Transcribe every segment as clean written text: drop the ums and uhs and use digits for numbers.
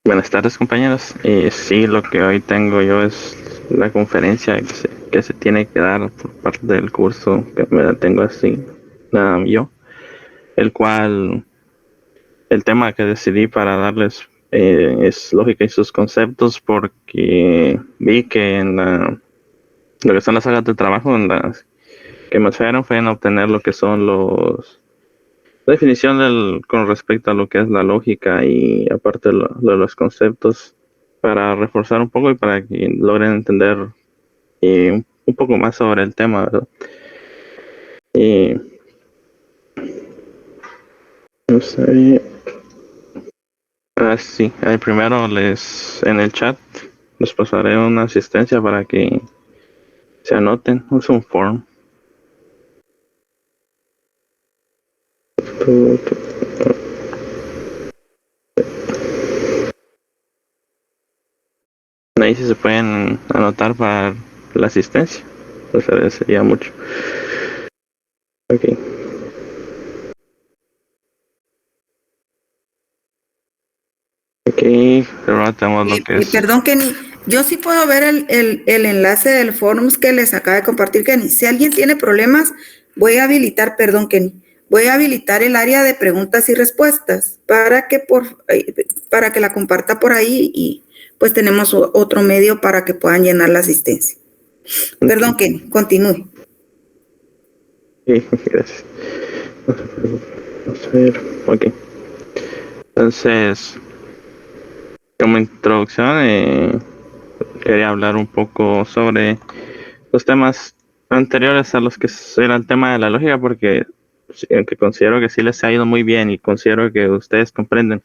Buenas tardes, compañeros. Sí, lo que hoy tengo yo es la conferencia que se tiene que dar por parte del curso que me la tengo así, yo, el cual el tema que decidí para darles es lógica y sus conceptos, porque vi que lo que son las áreas de trabajo en las que me fueron fue en obtener lo que son la definición con respecto a lo que es la lógica y aparte lo de los conceptos para reforzar un poco y para que logren entender un poco más sobre el tema, ¿verdad? Y no sé, sí, ahí primero en el chat les pasaré una asistencia para que se anoten, es un form. Ahí sí se pueden anotar para la asistencia, pues sería mucho. Ok. Ok, pero ahora tenemos lo que es. Perdón, Kenny, yo sí puedo ver el enlace del Forums que les acaba de compartir Kenny. Si alguien tiene problemas, voy a habilitar, perdón, Kenny, voy a habilitar el área de preguntas y respuestas para que la comparta por ahí y pues tenemos otro medio para que puedan llenar la asistencia. Perdón, Okay. Kenny, continúe. Sí, gracias. Vamos a ver. Ok. Entonces, como introducción, quería hablar un poco sobre los temas anteriores a los que era el tema de la lógica, porque aunque considero que sí les ha ido muy bien y considero que ustedes comprenden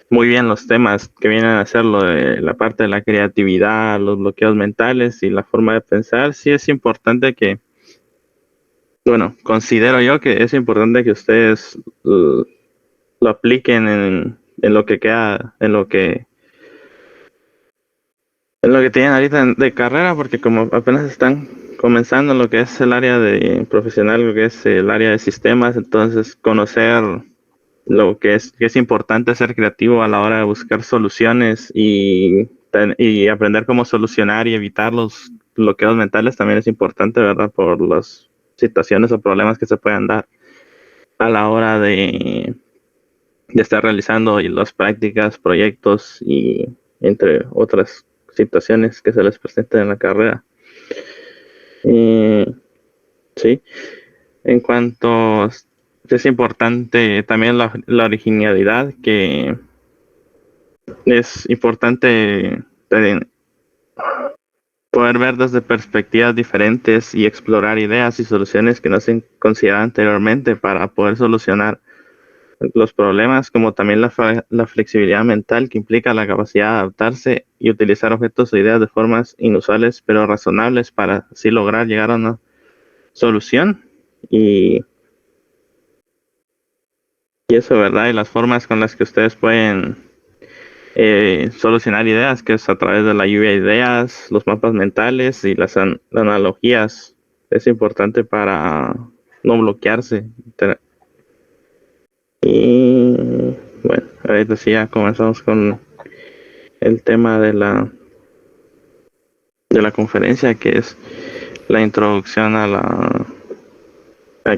muy bien los temas que vienen a ser lo de la parte de la creatividad, los bloqueos mentales y la forma de pensar, sí es importante bueno, considero yo que es importante que ustedes lo apliquen en lo que queda, en lo que tienen ahorita de carrera, porque como apenas están comenzando lo que es el área de profesional, lo que es el área de sistemas, entonces conocer que es importante ser creativo a la hora de buscar soluciones y aprender cómo solucionar y evitar los bloqueos mentales también es importante, ¿verdad? Por las situaciones o problemas que se puedan dar a la hora de estar realizando las prácticas, proyectos y entre otras situaciones que se les presenten en la carrera. Sí, en cuanto es importante también la originalidad, que es importante poder ver desde perspectivas diferentes y explorar ideas y soluciones que no se consideraban anteriormente para poder solucionar los problemas, como también la flexibilidad mental que implica la capacidad de adaptarse y utilizar objetos o ideas de formas inusuales pero razonables para así lograr llegar a una solución y, y eso, ¿verdad? Y las formas con las que ustedes pueden solucionar ideas, que es a través de la lluvia de ideas, los mapas mentales y las analogías. Es importante para no bloquearse. Y bueno, ahorita sí ya comenzamos con el tema de la conferencia, que es la introducción a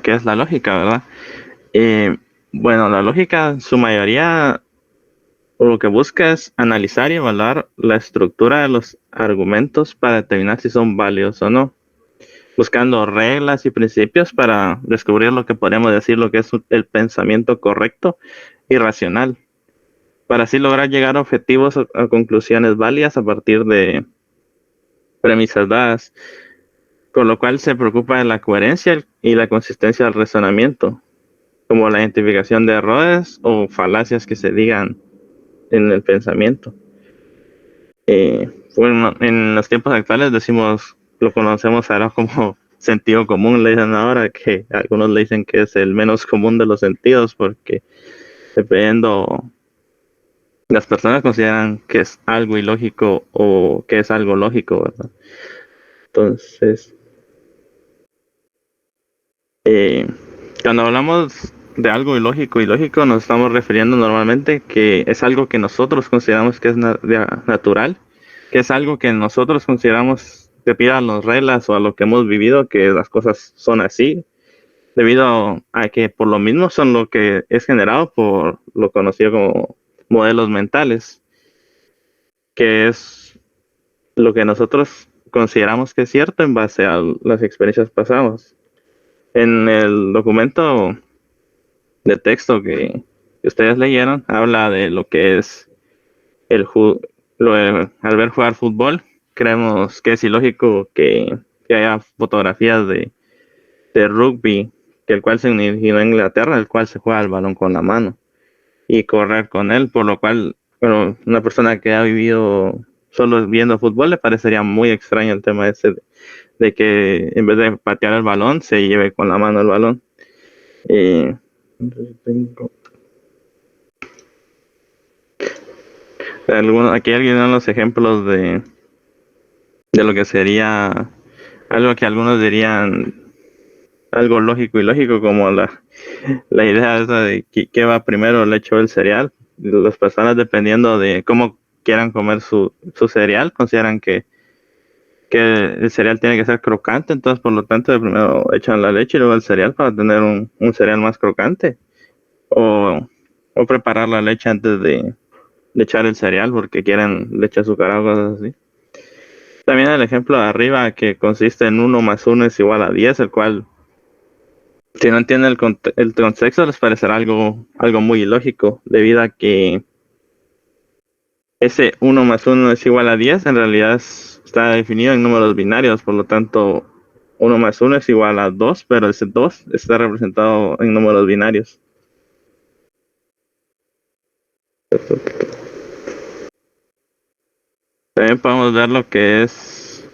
qué es la lógica, ¿verdad? Eh, bueno, la lógica en su mayoría lo que busca es analizar y evaluar la estructura de los argumentos para determinar si son válidos o no, buscando reglas y principios para descubrir lo que podríamos decir lo que es el pensamiento correcto y racional, para así lograr llegar a objetivos o a conclusiones válidas a partir de premisas dadas, con lo cual se preocupa de la coherencia y la consistencia del razonamiento, como la identificación de errores o falacias que se digan en el pensamiento. Bueno, en los tiempos actuales lo conocemos ahora como sentido común, le dicen ahora, que algunos le dicen que es el menos común de los sentidos, porque dependiendo, las personas consideran que es algo ilógico o que es algo lógico, ¿verdad? Entonces, cuando hablamos de algo ilógico y lógico nos estamos refiriendo normalmente que es algo que nosotros consideramos que es natural, que es algo que nosotros consideramos que pida a las reglas o a lo que hemos vivido, que las cosas son así, debido a que por lo mismo son lo que es generado por lo conocido como modelos mentales, que es lo que nosotros consideramos que es cierto en base a las experiencias pasadas. En el documento de texto que ustedes leyeron, habla de lo que es al ver jugar fútbol, creemos que es ilógico que haya fotografías de rugby, que el cual se originó en Inglaterra, el cual se juega el balón con la mano y correr con él, por lo cual, bueno, una persona que ha vivido solo viendo fútbol le parecería muy extraño el tema ese de que en vez de patear el balón se lleve con la mano el balón. Aquí alguien da los ejemplos de lo que sería algo que algunos dirían algo lógico y lógico, como la idea esa de qué va primero, el leche o el cereal. Las personas, dependiendo de cómo quieran comer su cereal, consideran que el cereal tiene que ser crocante, entonces por lo tanto primero echan la leche y luego el cereal para tener un cereal más crocante, o preparar la leche antes de echar el cereal porque quieren leche azucarada o cosas así. También el ejemplo de arriba, que consiste en 1 más 1 es igual a 10, el cual, si no entienden el contexto, les parecerá algo muy ilógico, debido a que ese 1 más 1 es igual a 10, en realidad está definido en números binarios, por lo tanto 1 más 1 es igual a 2, pero ese 2 está representado en números binarios. También podemos ver lo que es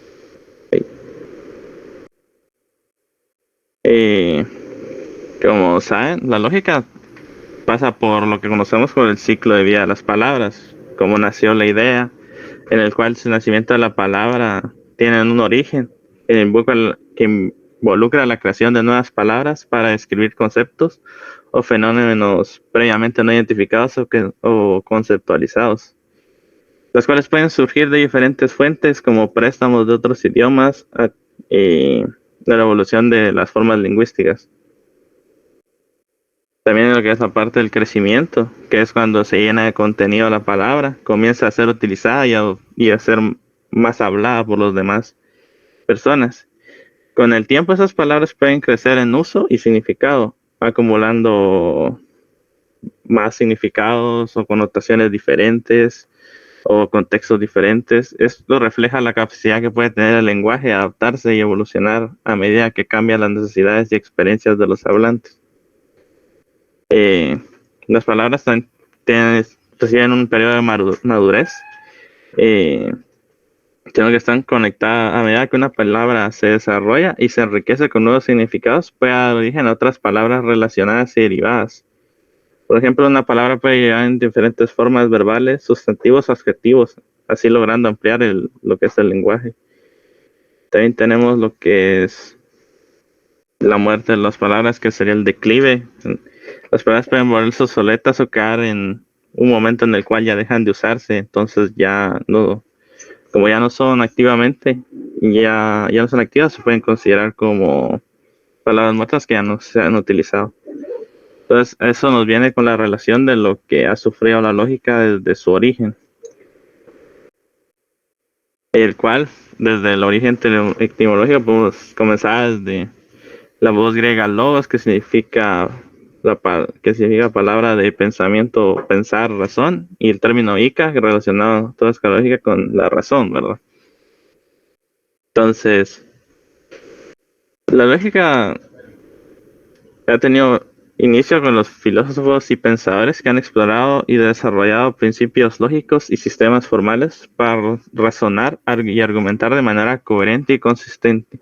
como saben, la lógica pasa por lo que conocemos como el ciclo de vida de las palabras, cómo nació la idea, en el cual el nacimiento de la palabra tiene un origen que involucra la creación de nuevas palabras para describir conceptos o fenómenos previamente no identificados o conceptualizados, las cuales pueden surgir de diferentes fuentes como préstamos de otros idiomas y de la evolución de las formas lingüísticas. También lo que es la parte del crecimiento, que es cuando se llena de contenido la palabra, comienza a ser utilizada y a ser más hablada por los demás personas. Con el tiempo esas palabras pueden crecer en uso y significado, acumulando más significados o connotaciones diferentes o contextos diferentes. Esto refleja la capacidad que puede tener el lenguaje de adaptarse y evolucionar a medida que cambian las necesidades y experiencias de los hablantes. Las palabras reciben un periodo de madurez, sino que están conectadas a medida que una palabra se desarrolla y se enriquece con nuevos significados, puede dar origen a otras palabras relacionadas y derivadas. Por ejemplo, una palabra puede llegar en diferentes formas verbales, sustantivos o adjetivos, así logrando ampliar lo que es el lenguaje. También tenemos lo que es la muerte de las palabras, que sería el declive. Las palabras pueden volverse obsoletas o quedar en un momento en el cual ya dejan de usarse, entonces como ya no son activamente, ya no son activas, se pueden considerar como palabras muertas que ya no se han utilizado. Entonces eso nos viene con la relación de lo que ha sufrido la lógica desde su origen, el cual desde el origen etimológico podemos comenzar desde la voz griega logos, que significa palabra de pensamiento, pensar, razón, y el término ica, relacionado toda esta lógica con la razón, ¿verdad? Entonces, la lógica ha tenido inicio con los filósofos y pensadores que han explorado y desarrollado principios lógicos y sistemas formales para razonar y argumentar de manera coherente y consistente.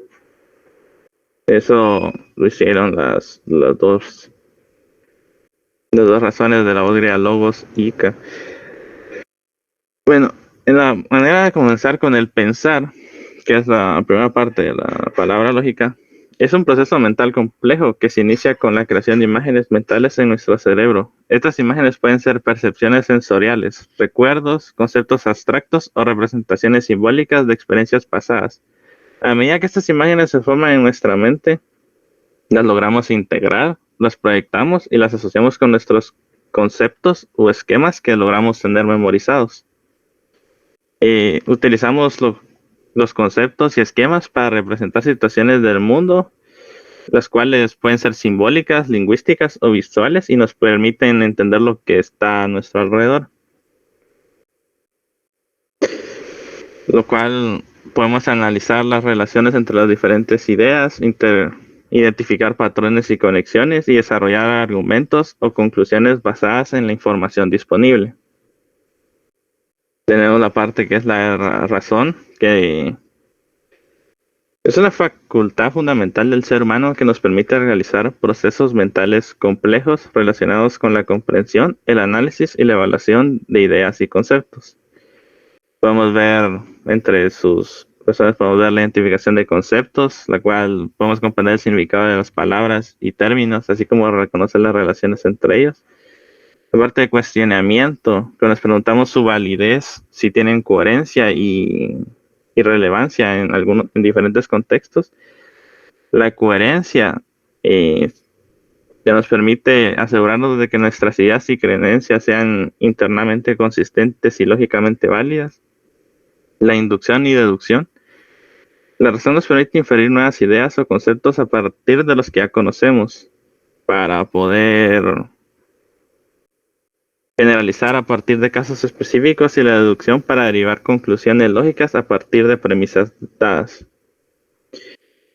Eso lo hicieron las dos razones de la voz griega logos y ica. Bueno, en la manera de comenzar con el pensar, que es la primera parte de la palabra lógica, es un proceso mental complejo que se inicia con la creación de imágenes mentales en nuestro cerebro. Estas imágenes pueden ser percepciones sensoriales, recuerdos, conceptos abstractos o representaciones simbólicas de experiencias pasadas. A medida que estas imágenes se forman en nuestra mente, las logramos integrar, las proyectamos y las asociamos con nuestros conceptos o esquemas que logramos tener memorizados. Utilizamos los conceptos y esquemas para representar situaciones del mundo, las cuales pueden ser simbólicas, lingüísticas o visuales y nos permiten entender lo que está a nuestro alrededor. Lo cual podemos analizar las relaciones entre las diferentes ideas, identificar patrones y conexiones y desarrollar argumentos o conclusiones basadas en la información disponible. Tenemos la parte que es la razón, que es una facultad fundamental del ser humano que nos permite realizar procesos mentales complejos relacionados con la comprensión, el análisis y la evaluación de ideas y conceptos. Podemos ver entre sus personas, podemos ver la identificación de conceptos, la cual podemos comprender el significado de las palabras y términos, así como reconocer las relaciones entre ellos. La parte de cuestionamiento, que nos preguntamos su validez, si tienen coherencia y relevancia en diferentes contextos. La coherencia ya nos permite asegurarnos de que nuestras ideas y creencias sean internamente consistentes y lógicamente válidas. La inducción y deducción. La razón nos permite inferir nuevas ideas o conceptos a partir de los que ya conocemos para poder generalizar a partir de casos específicos y la deducción para derivar conclusiones lógicas a partir de premisas dadas.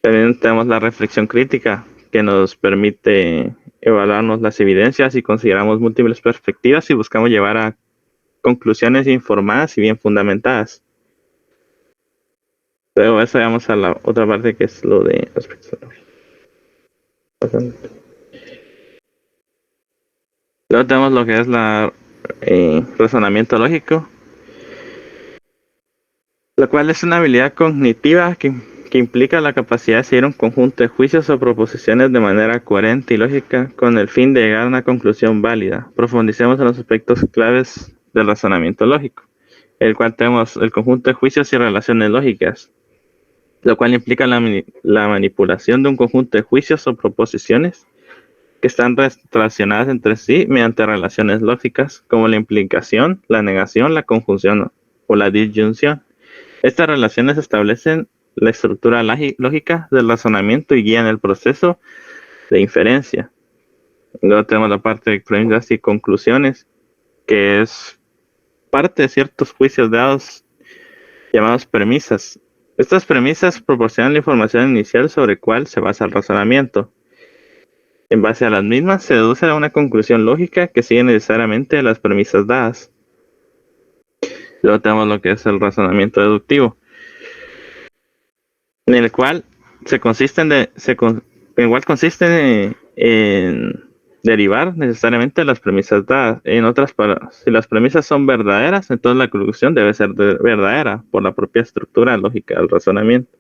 También tenemos la reflexión crítica, que nos permite evaluarnos las evidencias y consideramos múltiples perspectivas y buscamos llevar a conclusiones informadas y bien fundamentadas. Luego eso vamos a la otra parte que es lo de aspectos. Luego tenemos lo que es la razonamiento lógico, lo cual es una habilidad cognitiva que implica la capacidad de seguir un conjunto de juicios o proposiciones de manera coherente y lógica con el fin de llegar a una conclusión válida. Profundicemos en los aspectos claves del razonamiento lógico, el cual tenemos el conjunto de juicios y relaciones lógicas, lo cual implica la manipulación de un conjunto de juicios o proposiciones que están relacionadas entre sí mediante relaciones lógicas, como la implicación, la negación, la conjunción o la disyunción. Estas relaciones establecen la estructura lógica del razonamiento y guían el proceso de inferencia. Luego tenemos la parte de premisas y conclusiones, que es parte de ciertos juicios dados llamados premisas. Estas premisas proporcionan la información inicial sobre cuál se basa el razonamiento. En base a las mismas se deduce a una conclusión lógica que sigue necesariamente las premisas dadas. Luego tenemos lo que es el razonamiento deductivo, en el cual consiste en derivar necesariamente las premisas dadas. En otras palabras, si las premisas son verdaderas, entonces la conclusión debe ser verdadera por la propia estructura lógica del razonamiento.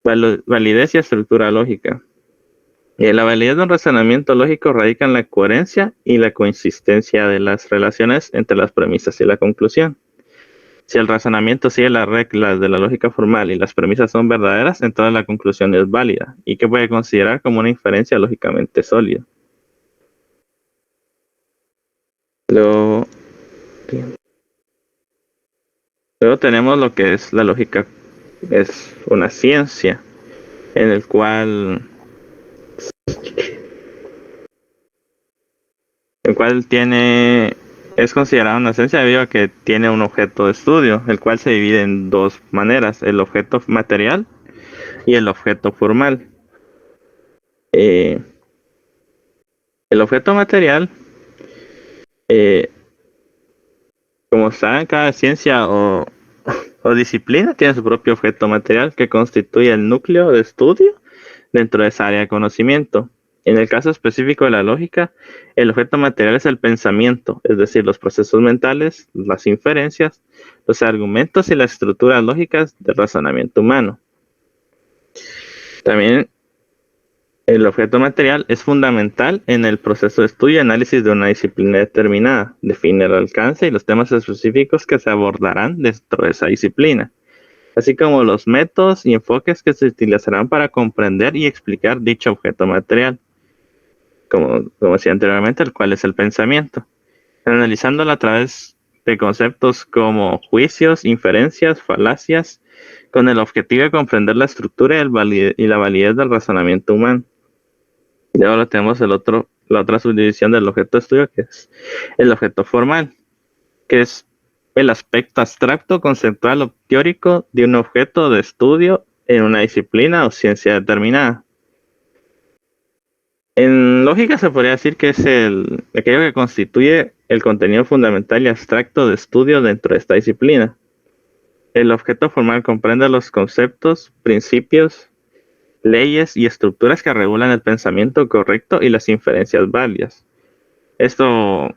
Validez y estructura lógica. La validez de un razonamiento lógico radica en la coherencia y la consistencia de las relaciones entre las premisas y la conclusión. Si el razonamiento sigue las reglas de la lógica formal y las premisas son verdaderas, entonces la conclusión es válida y que puede considerar como una inferencia lógicamente sólida. Luego tenemos lo que es la lógica, es una ciencia en el cual es considerada una ciencia debido a que tiene un objeto de estudio, el cual se divide en dos maneras: el objeto material y el objeto formal. El objeto material, como saben, cada ciencia o disciplina tiene su propio objeto material que constituye el núcleo de estudio dentro de esa área de conocimiento. En el caso específico de la lógica, el objeto material es el pensamiento, es decir, los procesos mentales, las inferencias, los argumentos y las estructuras lógicas del razonamiento humano. También El objeto material es fundamental en el proceso de estudio y análisis de una disciplina determinada. Define el alcance y los temas específicos que se abordarán dentro de esa disciplina, así como los métodos y enfoques que se utilizarán para comprender y explicar dicho objeto material, como decía anteriormente, el cual es el pensamiento, analizándolo a través de conceptos como juicios, inferencias, falacias, con el objetivo de comprender la estructura y la validez del razonamiento humano. Y ahora tenemos la otra subdivisión del objeto de estudio, que es el objeto formal, que es el aspecto abstracto, conceptual o teórico de un objeto de estudio en una disciplina o ciencia determinada. En lógica se podría decir que es aquello que constituye el contenido fundamental y abstracto de estudio dentro de esta disciplina. El objeto formal comprende los conceptos, principios, leyes y estructuras que regulan el pensamiento correcto y las inferencias válidas. Esto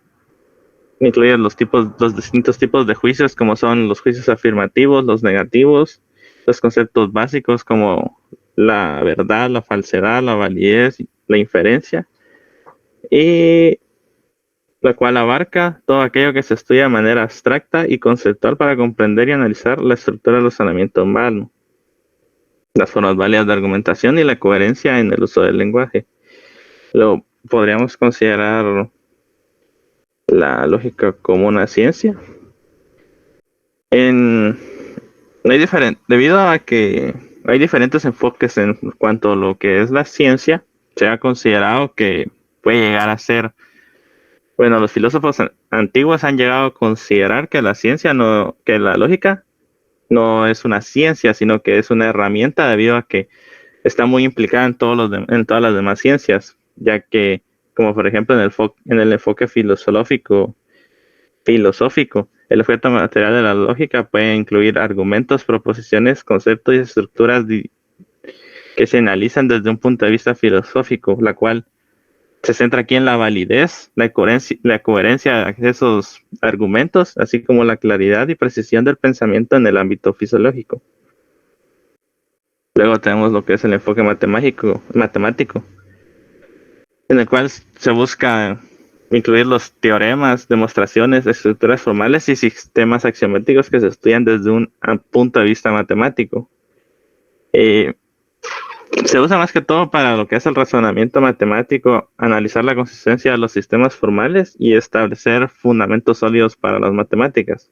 incluye los distintos tipos de juicios, como son los juicios afirmativos, los negativos, los conceptos básicos como la verdad, la falsedad, la validez, la inferencia, y la cual abarca todo aquello que se estudia de manera abstracta y conceptual para comprender y analizar la estructura del razonamiento humano, las formas válidas de argumentación y la coherencia en el uso del lenguaje. Lo podríamos considerar la lógica como una ciencia. Debido a que hay diferentes enfoques en cuanto a lo que es la ciencia, se ha considerado que puede llegar a ser, bueno, los filósofos antiguos han llegado a considerar que que la lógica no es una ciencia, sino que es una herramienta debido a que está muy implicada en en todas las demás ciencias, ya que, como por ejemplo en el enfoque filosófico, el objeto material de la lógica puede incluir argumentos, proposiciones, conceptos y estructuras que se analizan desde un punto de vista filosófico, la cual se centra aquí en la validez, la coherencia de esos argumentos, así como la claridad y precisión del pensamiento en el ámbito fisiológico. Luego tenemos lo que es el enfoque matemático, en el cual se busca incluir los teoremas, demostraciones, estructuras formales y sistemas axiomáticos que se estudian desde un punto de vista matemático. Se usa más que todo para lo que es el razonamiento matemático, analizar la consistencia de los sistemas formales y establecer fundamentos sólidos para las matemáticas.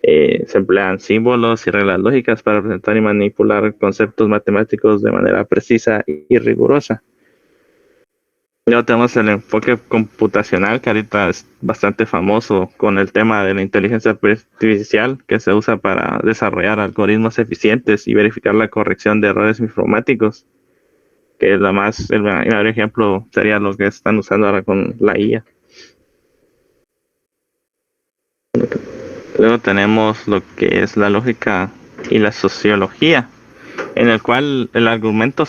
Se emplean símbolos y reglas lógicas para representar y manipular conceptos matemáticos de manera precisa y rigurosa. Luego tenemos el enfoque computacional, que ahorita es bastante famoso con el tema de la inteligencia artificial, que se usa para desarrollar algoritmos eficientes y verificar la corrección de errores informáticos, que el mayor ejemplo sería lo que están usando ahora con la IA. Luego tenemos lo que es la lógica y la sociología, en el cual el argumento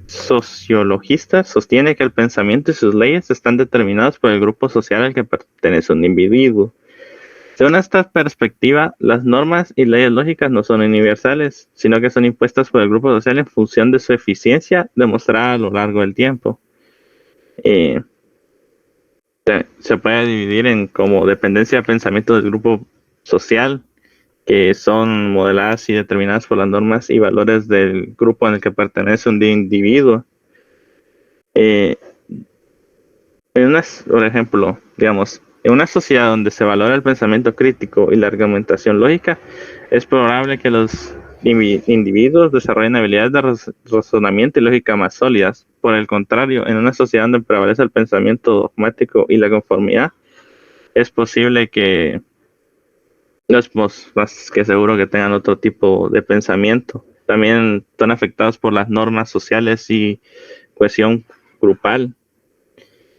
sociologista sostiene que el pensamiento y sus leyes están determinados por el grupo social al que pertenece un individuo. Según esta perspectiva, las normas y leyes lógicas no son universales, sino que son impuestas por el grupo social en función de su eficiencia demostrada a lo largo del tiempo. Se puede dividir en como dependencia de pensamiento del grupo social, que son modeladas y determinadas por las normas y valores del grupo en el que pertenece un individuo. Por ejemplo, digamos, en una sociedad donde se valora el pensamiento crítico y la argumentación lógica, es probable que los individuos desarrollen habilidades de razonamiento y lógica más sólidas. Por el contrario, en una sociedad donde prevalece el pensamiento dogmático y la conformidad, es posible que no es más que seguro que tengan otro tipo de pensamiento. También están afectados por las normas sociales y cohesión grupal,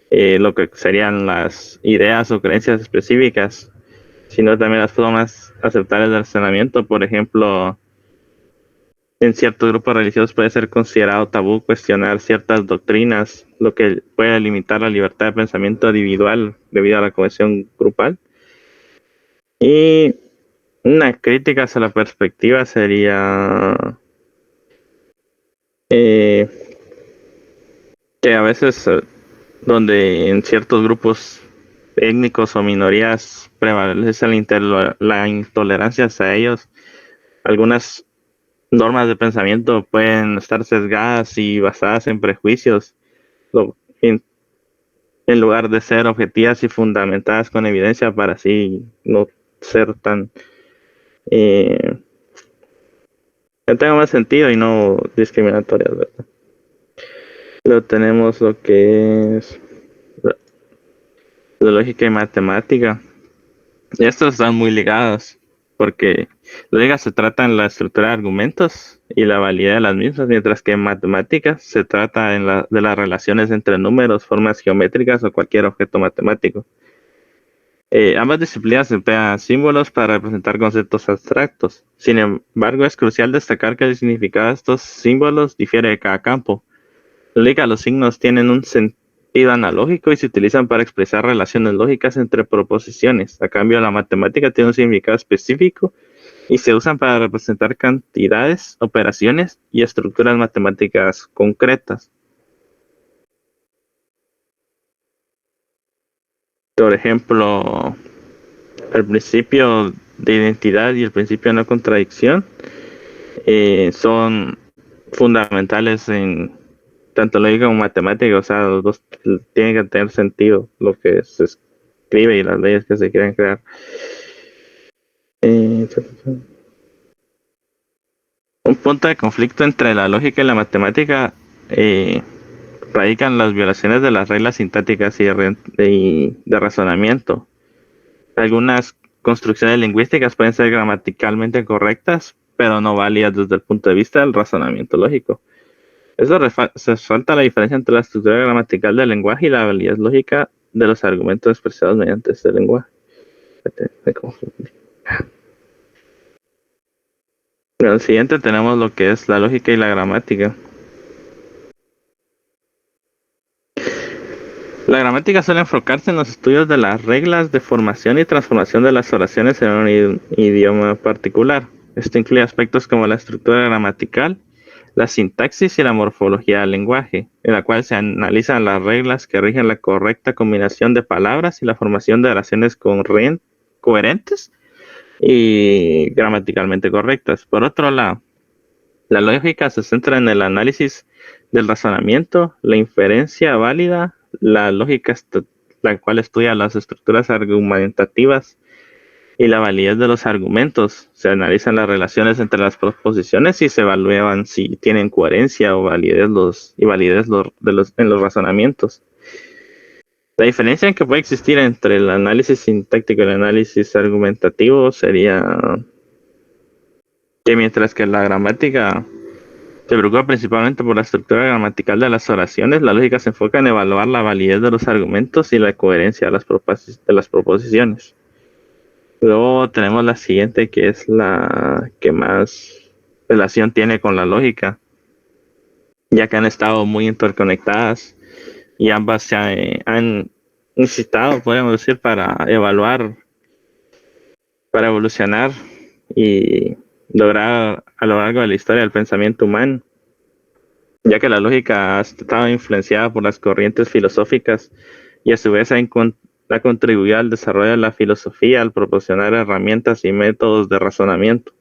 lo que serían las ideas o creencias específicas, sino también las formas aceptables de razonamiento. Por ejemplo, en ciertos grupos religiosos puede ser considerado tabú cuestionar ciertas doctrinas, lo que puede limitar la libertad de pensamiento individual debido a la cohesión grupal. Y una crítica hacia la perspectiva sería que a veces donde en ciertos grupos étnicos o minorías prevalece la intolerancia hacia ellos, algunas normas de pensamiento pueden estar sesgadas y basadas en prejuicios, lo- en, en lugar de ser objetivas y fundamentadas con evidencia para así no ser tan que tenga más sentido y no discriminatorias, ¿verdad? Luego tenemos lo que es la lógica y matemática. Y estos están muy ligados, porque lógica se trata en la estructura de argumentos y la validez de las mismas, mientras que en matemáticas se trata de las relaciones entre números, formas geométricas o cualquier objeto matemático. Ambas disciplinas emplean símbolos para representar conceptos abstractos. Sin embargo, es crucial destacar que el significado de estos símbolos difiere de cada campo. En lógica, los signos tienen un sentido analógico y se utilizan para expresar relaciones lógicas entre proposiciones. A cambio, la matemática tiene un significado específico y se usan para representar cantidades, operaciones y estructuras matemáticas concretas. Por ejemplo, el principio de identidad y el principio de no contradicción son fundamentales en tanto lógica como matemática. O sea, los dos tienen que tener sentido, lo que se escribe y las leyes que se quieren crear. Un punto de conflicto entre la lógica y la matemática radican las violaciones de las reglas sintácticas y de razonamiento. Algunas construcciones lingüísticas pueden ser gramaticalmente correctas, pero no válidas desde el punto de vista del razonamiento lógico. Eso resalta la diferencia entre la estructura gramatical del lenguaje y la validez lógica de los argumentos expresados mediante este lenguaje. En el siguiente tenemos lo que es la lógica y la gramática. La gramática suele enfocarse en los estudios de las reglas de formación y transformación de las oraciones en un idioma particular. Esto incluye aspectos como la estructura gramatical, la sintaxis y la morfología del lenguaje, en la cual se analizan las reglas que rigen la correcta combinación de palabras y la formación de oraciones coherentes y gramaticalmente correctas. Por otro lado, la lógica se centra en el análisis del razonamiento, la inferencia válida, la lógica la cual estudia las estructuras argumentativas y la validez de los argumentos. Se analizan las relaciones entre las proposiciones y se evalúan si tienen coherencia o validez en los razonamientos. La diferencia que puede existir entre el análisis sintáctico y el análisis argumentativo sería que mientras que la gramática se preocupa principalmente por la estructura gramatical de las oraciones, la lógica se enfoca en evaluar la validez de los argumentos y la coherencia de las proposiciones. Luego tenemos la siguiente, que es la que más relación tiene con la lógica, ya que han estado muy interconectadas y ambas se han necesitado, podemos decir, para evaluar, para evolucionar y lograr a lo largo de la historia del pensamiento humano, ya que la lógica ha estado influenciada por las corrientes filosóficas y a su vez ha contribuido al desarrollo de la filosofía al proporcionar herramientas y métodos de razonamiento.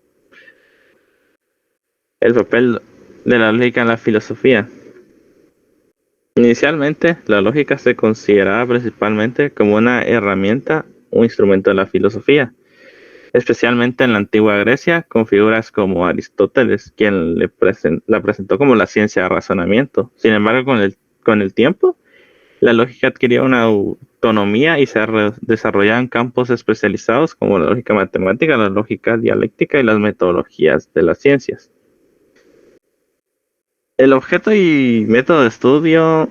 El papel de la lógica en la filosofía. Inicialmente, la lógica se consideraba principalmente como una herramienta o instrumento de la filosofía, especialmente en la antigua Grecia, con figuras como Aristóteles, quien la presentó como la ciencia de razonamiento. Sin embargo, con el tiempo, la lógica adquirió una autonomía y se desarrollado en campos especializados como la lógica matemática, la lógica dialéctica y las metodologías de las ciencias. El objeto y método de estudio,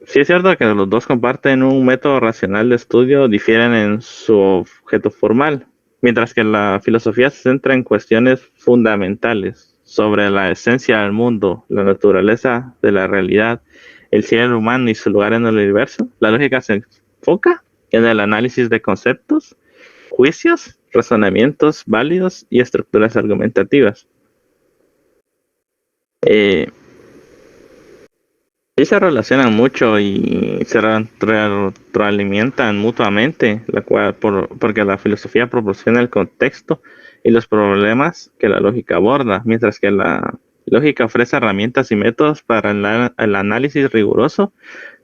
sí es cierto que los dos comparten un método racional de estudio, difieren en su objeto formal, mientras que la filosofía se centra en cuestiones fundamentales sobre la esencia del mundo, la naturaleza de la realidad, el ser humano y su lugar en el universo. La lógica se enfoca en el análisis de conceptos, juicios, razonamientos válidos y estructuras argumentativas. Sí se relacionan mucho y se retroalimentan mutuamente, porque la filosofía proporciona el contexto y los problemas que la lógica aborda, mientras que la lógica ofrece herramientas y métodos para el análisis riguroso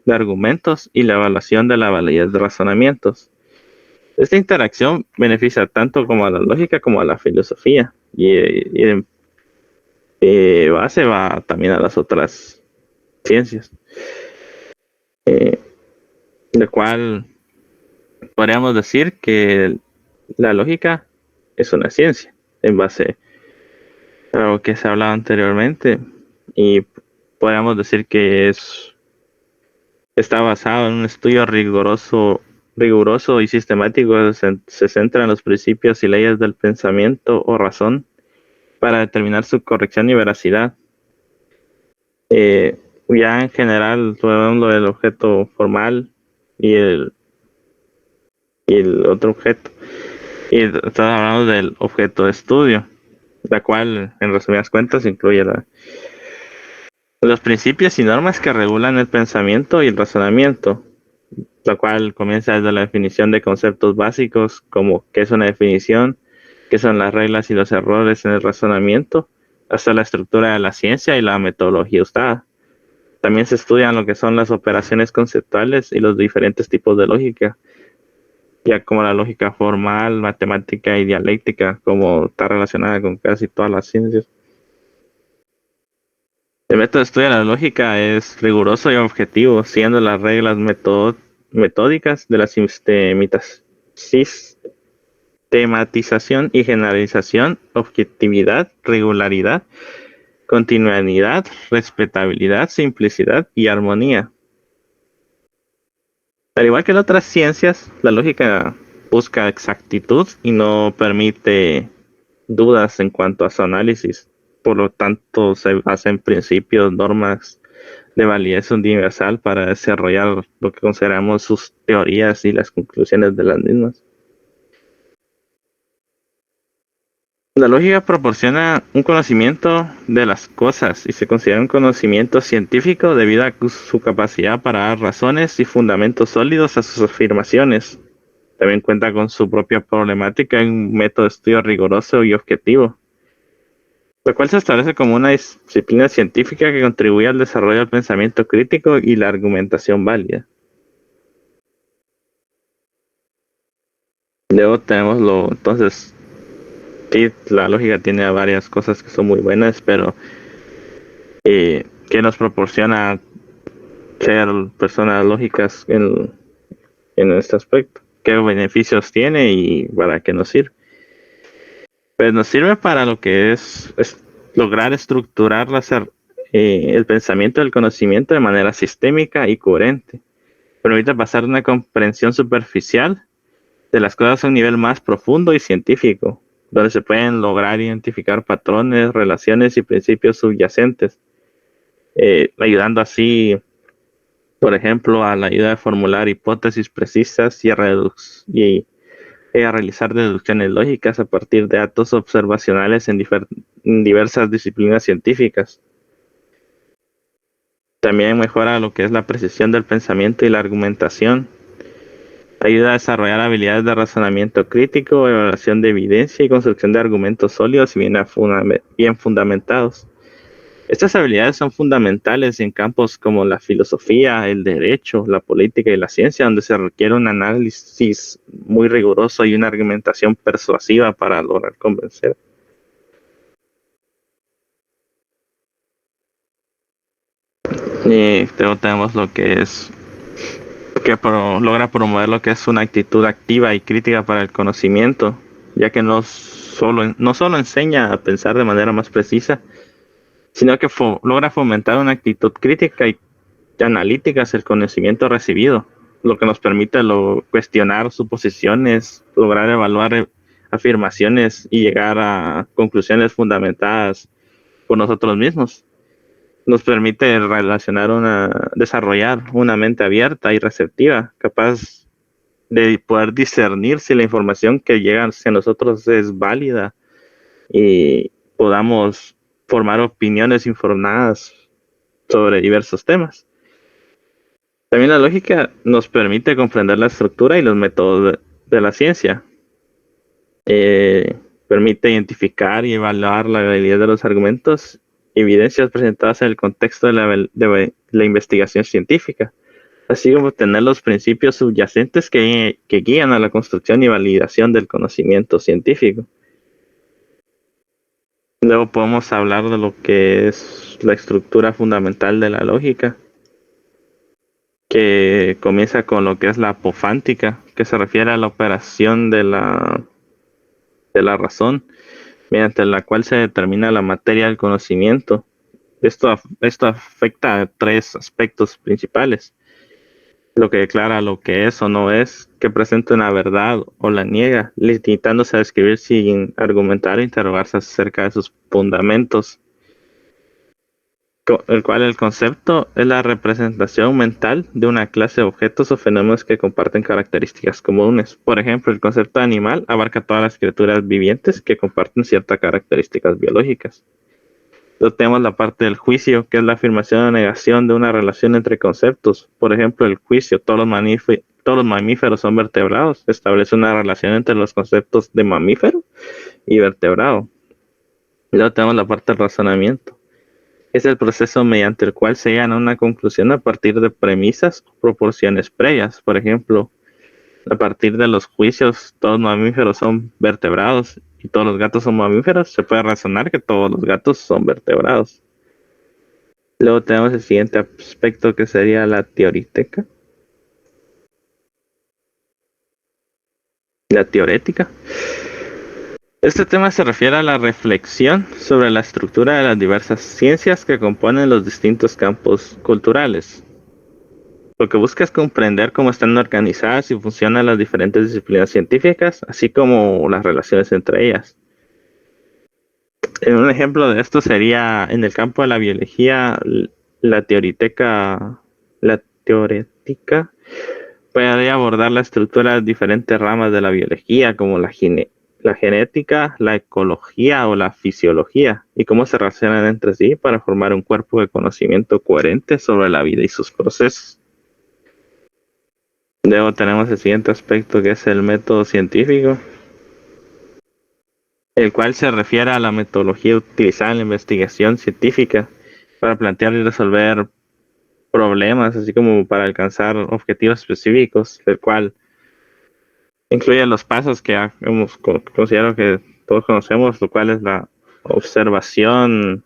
de argumentos y la evaluación de la validez de razonamientos. Esta interacción beneficia tanto como a la lógica como a la filosofía y de base va también a las otras ciencias, eh, lo cual podríamos decir que la lógica es una ciencia en base a lo que se ha hablado anteriormente y podríamos decir que está basado en un estudio riguroso y sistemático. Se centra en los principios y leyes del pensamiento o razón para determinar su corrección y veracidad. Ya en general, todo lo del objeto formal y el otro objeto. Y estamos hablando del objeto de estudio, la cual, en resumidas cuentas, incluye los principios y normas que regulan el pensamiento y el razonamiento, la cual comienza desde la definición de conceptos básicos como qué es una definición, qué son las reglas y los errores en el razonamiento, hasta la estructura de la ciencia y la metodología usada. También se estudian lo que son las operaciones conceptuales y los diferentes tipos de lógica, ya como la lógica formal, matemática y dialéctica, como está relacionada con casi todas las ciencias. El método de estudio de la lógica es riguroso y objetivo, siguiendo las reglas metódicas de la sistematización y generalización, objetividad, regularidad, continuidad, respetabilidad, simplicidad y armonía. Al igual que en otras ciencias, la lógica busca exactitud y no permite dudas en cuanto a su análisis. Por lo tanto, se basa en principios, normas de validez universal para desarrollar lo que consideramos sus teorías y las conclusiones de las mismas. La lógica proporciona un conocimiento de las cosas y se considera un conocimiento científico debido a su capacidad para dar razones y fundamentos sólidos a sus afirmaciones. También cuenta con su propia problemática y un método de estudio riguroso y objetivo, lo cual se establece como una disciplina científica que contribuye al desarrollo del pensamiento crítico y la argumentación válida. Luego tenemos entonces, sí, la lógica tiene varias cosas que son muy buenas, pero que nos proporciona ser personas lógicas en este aspecto, qué beneficios tiene y para qué nos sirve. Pues nos sirve para lo que es lograr estructurar el pensamiento del conocimiento de manera sistémica y coherente. Permite pasar de una comprensión superficial de las cosas a un nivel más profundo y científico, donde se pueden lograr identificar patrones, relaciones y principios subyacentes, ayudando así, por ejemplo, a la ayuda de formular hipótesis precisas y a realizar deducciones lógicas a partir de datos observacionales en diversas disciplinas científicas. También mejora lo que es la precisión del pensamiento y la argumentación. Ayuda a desarrollar habilidades de razonamiento crítico, evaluación de evidencia y construcción de argumentos sólidos y bien fundamentados. Estas habilidades son fundamentales en campos como la filosofía, el derecho, la política y la ciencia, donde se requiere un análisis muy riguroso y una argumentación persuasiva para lograr convencer. Y luego tenemos lo que es logra promover lo que es una actitud activa y crítica para el conocimiento, ya que no solo enseña a pensar de manera más precisa, sino que logra fomentar una actitud crítica y analítica hacia el conocimiento recibido, lo que nos permite cuestionar suposiciones, lograr evaluar afirmaciones y llegar a conclusiones fundamentadas por nosotros mismos. Nos permite desarrollar una mente abierta y receptiva, capaz de poder discernir si la información que llega hacia nosotros es válida y podamos formar opiniones informadas sobre diversos temas. También la lógica nos permite comprender la estructura y los métodos de la ciencia. Permite identificar y evaluar la validez de los argumentos, evidencias presentadas en el contexto de la investigación científica, así como tener los principios subyacentes que guían a la construcción y validación del conocimiento científico. Luego podemos hablar de lo que es la estructura fundamental de la lógica, que comienza con lo que es la apofántica, que se refiere a la operación de la razón, mediante la cual se determina la materia del conocimiento. Esto afecta a tres aspectos principales: lo que declara lo que es o no es, que presenta una verdad o la niega, limitándose a describir sin argumentar o interrogarse acerca de sus fundamentos, el cual el concepto es la representación mental de una clase de objetos o fenómenos que comparten características comunes. Por ejemplo, el concepto de animal abarca todas las criaturas vivientes que comparten ciertas características biológicas. Luego tenemos la parte del juicio, que es la afirmación o negación de una relación entre conceptos. Por ejemplo, el juicio, todos los mamíferos son vertebrados, establece una relación entre los conceptos de mamífero y vertebrado. Luego tenemos la parte del razonamiento. Es el proceso mediante el cual se llega a una conclusión a partir de premisas o proporciones previas. Por ejemplo, a partir de los juicios, todos los mamíferos son vertebrados y todos los gatos son mamíferos, se puede razonar que todos los gatos son vertebrados. Luego tenemos el siguiente aspecto, que sería la teorítica. La teorética. Este tema se refiere a la reflexión sobre la estructura de las diversas ciencias que componen los distintos campos culturales. Lo que busca es comprender cómo están organizadas y funcionan las diferentes disciplinas científicas, así como las relaciones entre ellas. Un ejemplo de esto sería en el campo de la biología, la teorética puede abordar la estructura de diferentes ramas de la biología, como la genética, la ecología o la fisiología, y cómo se relacionan entre sí para formar un cuerpo de conocimiento coherente sobre la vida y sus procesos. Luego tenemos el siguiente aspecto, que es el método científico, el cual se refiere a la metodología utilizada en la investigación científica para plantear y resolver problemas, así como para alcanzar objetivos específicos, el cual incluye los pasos que considero que todos conocemos, lo cual es la observación,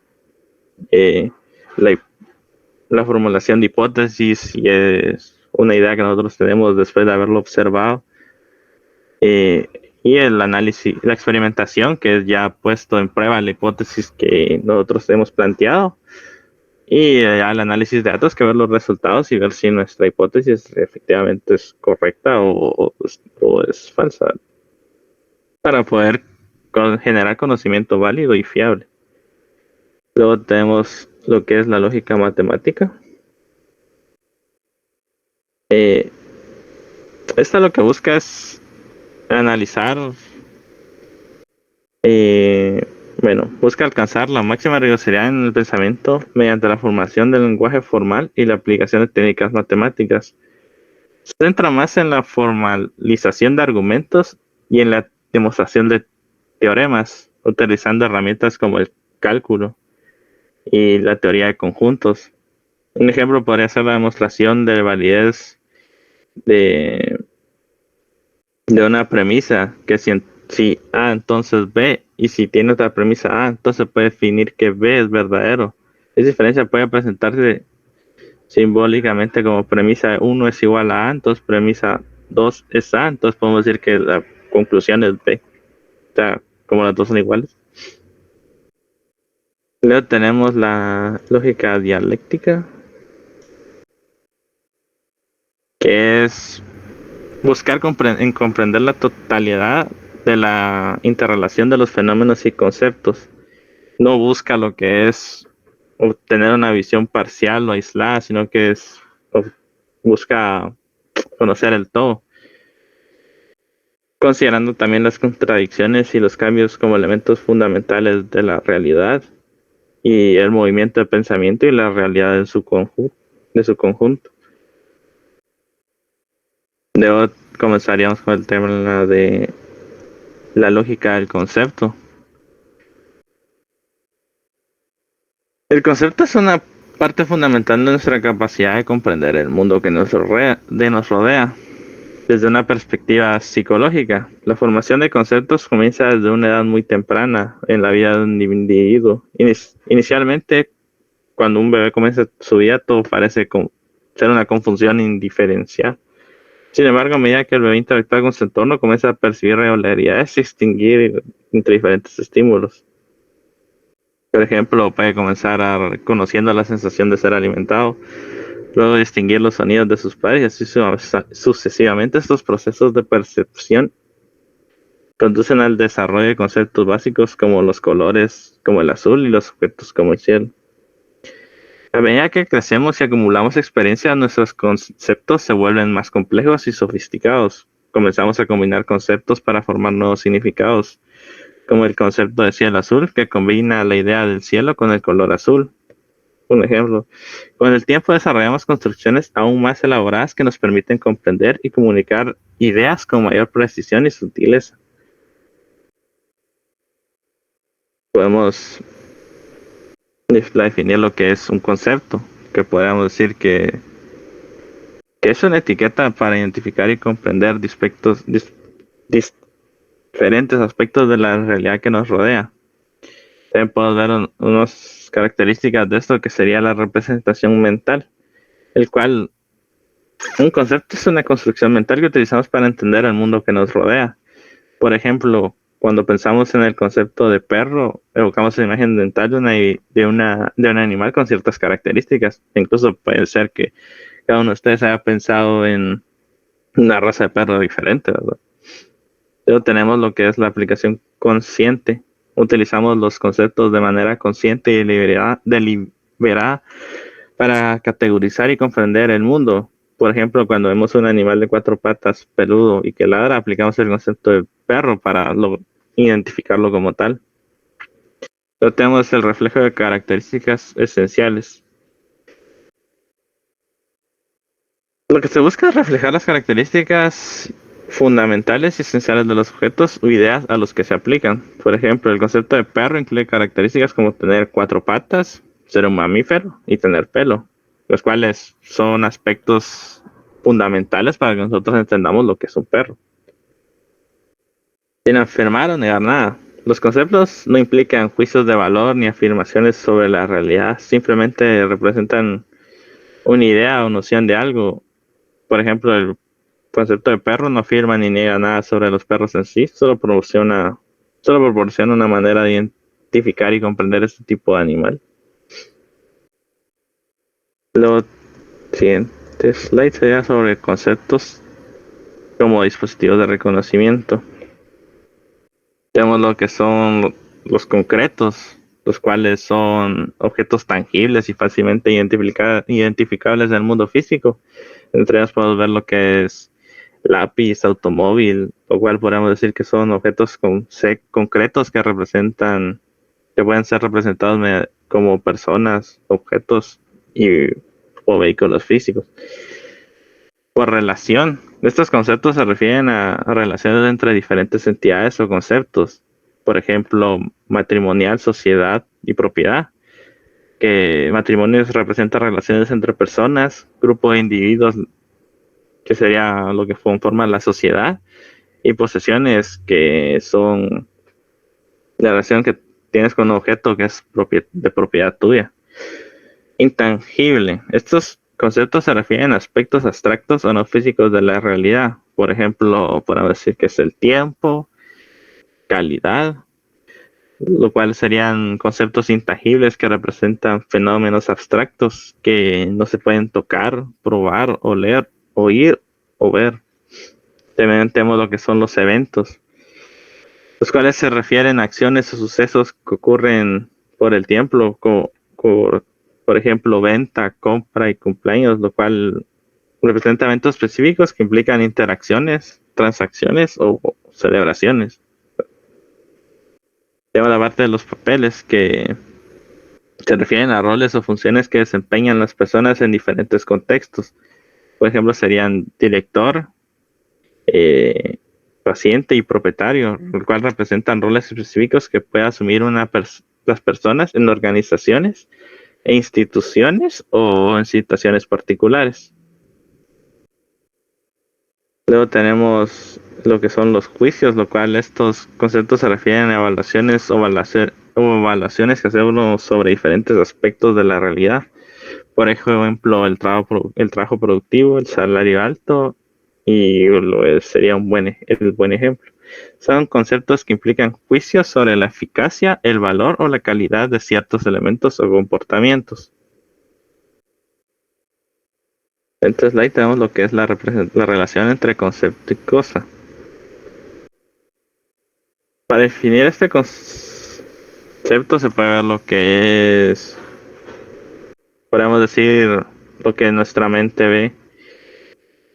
la formulación de hipótesis, y es una idea que nosotros tenemos después de haberlo observado, y el análisis, la experimentación, que es ya puesto en prueba la hipótesis que nosotros hemos planteado, y el análisis de datos, que ver los resultados y ver si nuestra hipótesis efectivamente es correcta o es falsa, para poder generar conocimiento válido y fiable. Luego tenemos lo que es la lógica matemática. Esta lo que busca es analizar, busca alcanzar la máxima rigurosidad en el pensamiento mediante la formación del lenguaje formal y la aplicación de técnicas matemáticas. Se centra más en la formalización de argumentos y en la demostración de teoremas, utilizando herramientas como el cálculo y la teoría de conjuntos. Un ejemplo podría ser la demostración de validez de una premisa, que si A entonces B, y si tiene otra premisa A, entonces puede definir que B es verdadero. Esa diferencia puede presentarse simbólicamente como premisa 1 es igual a A, entonces premisa 2 es A, entonces podemos decir que la conclusión es B. O sea, como las dos son iguales. Luego tenemos la lógica dialéctica, que es buscar comprender la totalidad de la interrelación de los fenómenos y conceptos. No busca lo que es obtener una visión parcial o aislada, sino que busca conocer el todo, considerando también las contradicciones y los cambios como elementos fundamentales de la realidad y el movimiento de pensamiento y la realidad de su conjunto. Luego comenzaríamos con el tema de la lógica del concepto. El concepto es una parte fundamental de nuestra capacidad de comprender el mundo que nos rodea. Desde una perspectiva psicológica, la formación de conceptos comienza desde una edad muy temprana en la vida de un individuo. Inicialmente, cuando un bebé comienza su vida, todo parece ser una confusión indiferencial. Sin embargo, a medida que el bebé interactúa con su entorno, comienza a percibir regularidades y distinguir entre diferentes estímulos. Por ejemplo, puede comenzar reconociendo la sensación de ser alimentado, luego distinguir los sonidos de sus padres y así sucesivamente. Estos procesos de percepción conducen al desarrollo de conceptos básicos como los colores, como el azul, y los objetos como el cielo. A medida que crecemos y acumulamos experiencia, nuestros conceptos se vuelven más complejos y sofisticados. Comenzamos a combinar conceptos para formar nuevos significados, como el concepto de cielo azul, que combina la idea del cielo con el color azul. Un ejemplo, con el tiempo desarrollamos construcciones aún más elaboradas que nos permiten comprender y comunicar ideas con mayor precisión y sutileza. Podemos definir lo que es un concepto, que podríamos decir que es una etiqueta para identificar y comprender diferentes aspectos de la realidad que nos rodea. También podemos ver unas características de esto, que sería la representación mental, el cual un concepto es una construcción mental que utilizamos para entender el mundo que nos rodea. Por ejemplo, cuando pensamos en el concepto de perro, evocamos la imagen mental de un animal con ciertas características. Incluso puede ser que cada uno de ustedes haya pensado en una raza de perro diferente, ¿verdad? Luego tenemos lo que es la aplicación consciente. Utilizamos los conceptos de manera consciente y deliberada para categorizar y comprender el mundo. Por ejemplo, cuando vemos un animal de 4 patas peludo y que ladra, aplicamos el concepto de perro para identificarlo como tal. Luego tenemos el reflejo de características esenciales. Lo que se busca es reflejar las características fundamentales y esenciales de los objetos o ideas a los que se aplican. Por ejemplo, el concepto de perro incluye características como tener 4 patas, ser un mamífero y tener pelo, los cuales son aspectos fundamentales para que nosotros entendamos lo que es un perro. Sin afirmar o negar nada, los conceptos no implican juicios de valor ni afirmaciones sobre la realidad, simplemente representan una idea o noción de algo. Por ejemplo, el concepto de perro no afirma ni niega nada sobre los perros en sí, solo proporciona una manera de identificar y comprender este tipo de animal. Lo siguiente slide sería sobre conceptos como dispositivos de reconocimiento. Tenemos lo que son los concretos, los cuales son objetos tangibles y fácilmente identificables en el mundo físico. Entre ellos podemos ver lo que es lápiz, automóvil, lo cual podríamos decir que son objetos concretos que pueden ser representados como personas, objetos o vehículos físicos. Por relación, estos conceptos se refieren a relaciones entre diferentes entidades o conceptos. Por ejemplo, matrimonial, sociedad y propiedad. Que matrimonios representa relaciones entre personas, grupo de individuos, que sería lo que conforma la sociedad, y posesiones, que son la relación que tienes con un objeto que es de propiedad tuya. Intangible. Estos conceptos se refieren a aspectos abstractos o no físicos de la realidad. Por ejemplo, podemos decir que es el tiempo, calidad, lo cual serían conceptos intangibles que representan fenómenos abstractos que no se pueden tocar, probar, oler, oír o ver. También tenemos lo que son los eventos, los cuales se refieren a acciones o sucesos que ocurren por el tiempo, como por ejemplo venta, compra y cumpleaños, lo cual representa eventos específicos que implican interacciones, transacciones o celebraciones. Tenemos la parte de los papeles, que se refieren a roles o funciones que desempeñan las personas en diferentes contextos. Por ejemplo, serían director, paciente y propietario, el cual representan roles específicos que puede asumir las personas en organizaciones e instituciones o en situaciones particulares. Luego tenemos lo que son los juicios, lo cual estos conceptos se refieren a evaluaciones o evaluaciones que hacemos sobre diferentes aspectos de la realidad. Por ejemplo, el trabajo productivo, el salario alto, y sería el buen ejemplo. Son conceptos que implican juicios sobre la eficacia, el valor o la calidad de ciertos elementos o comportamientos. Entonces ahí tenemos lo que es la relación entre concepto y cosa. Para definir este concepto se puede ver lo que es, podemos decir, lo que nuestra mente ve.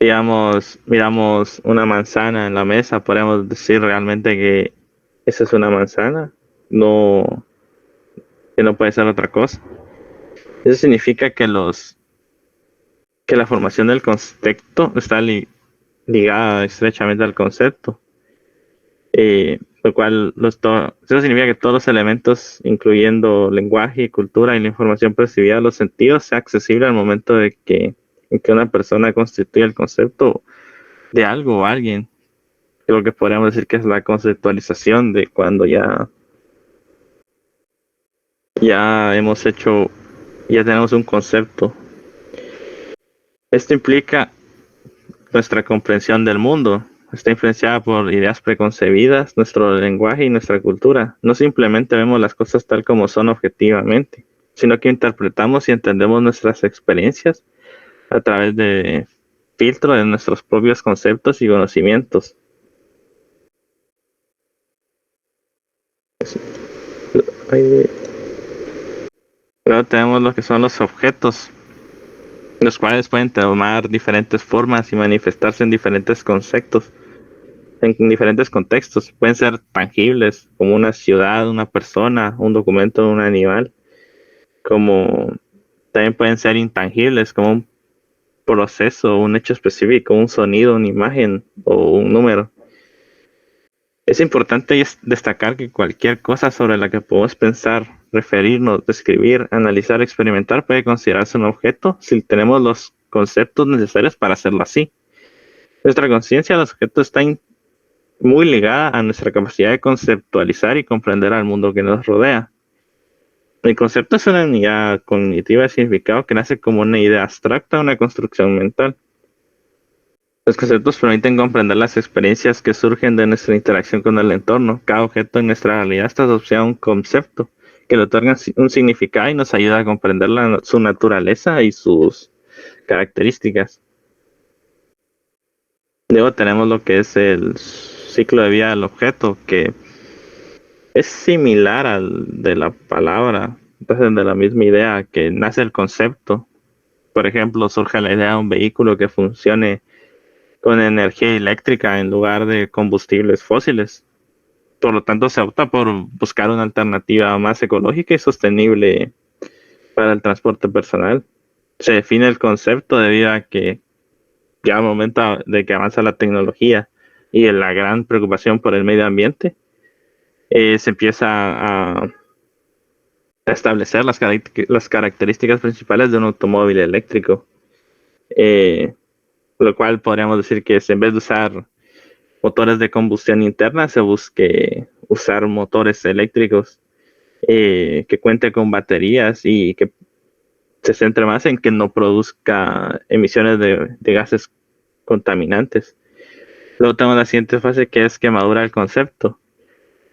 Digamos, miramos una manzana en la mesa, podemos decir realmente que esa es una manzana, no, que no puede ser otra cosa. Eso significa que la formación del concepto está ligada estrechamente al concepto. Lo cual eso significa que todos los elementos, incluyendo lenguaje, cultura y la información percibida de los sentidos, sea accesible al momento en que una persona constituye el concepto de algo o alguien. Creo que podríamos decir que es la conceptualización de cuando ya tenemos un concepto. Esto implica nuestra comprensión del mundo. Está influenciada por ideas preconcebidas, nuestro lenguaje y nuestra cultura. No simplemente vemos las cosas tal como son objetivamente, sino que interpretamos y entendemos nuestras experiencias a través de filtro de nuestros propios conceptos y conocimientos. Luego tenemos lo que son los objetos, los cuales pueden tomar diferentes formas y manifestarse en diferentes conceptos, en diferentes contextos. Pueden ser tangibles, como una ciudad, una persona, un documento, un animal, como también pueden ser intangibles, como un proceso, un hecho específico, un sonido, una imagen o un número. Es importante destacar que cualquier cosa sobre la que podemos pensar, referirnos, describir, analizar, experimentar puede considerarse un objeto si tenemos los conceptos necesarios para hacerlo así. Nuestra conciencia de los objetos está muy ligada a nuestra capacidad de conceptualizar y comprender al mundo que nos rodea. El concepto es una unidad cognitiva de significado que nace como una idea abstracta o una construcción mental. Los conceptos permiten comprender las experiencias que surgen de nuestra interacción con el entorno. Cada objeto en nuestra realidad está asociado a un concepto que le otorga un significado y nos ayuda a comprender su naturaleza y sus características. Luego tenemos lo que es el ciclo de vida del objeto, que es similar al de la palabra, entonces de la misma idea que nace el concepto. Por ejemplo, surge la idea de un vehículo que funcione con energía eléctrica en lugar de combustibles fósiles. Por lo tanto, se opta por buscar una alternativa más ecológica y sostenible para el transporte personal. Se define el concepto debido a que ya al momento de que avanza la tecnología y la gran preocupación por el medio ambiente, se empieza a establecer las características principales de un automóvil eléctrico. Lo cual podríamos decir que en vez de usar motores de combustión interna, se busque usar motores eléctricos que cuenten con baterías y que se centre más en que no produzca emisiones de gases contaminantes. Luego tenemos la siguiente fase, que es que madura el concepto.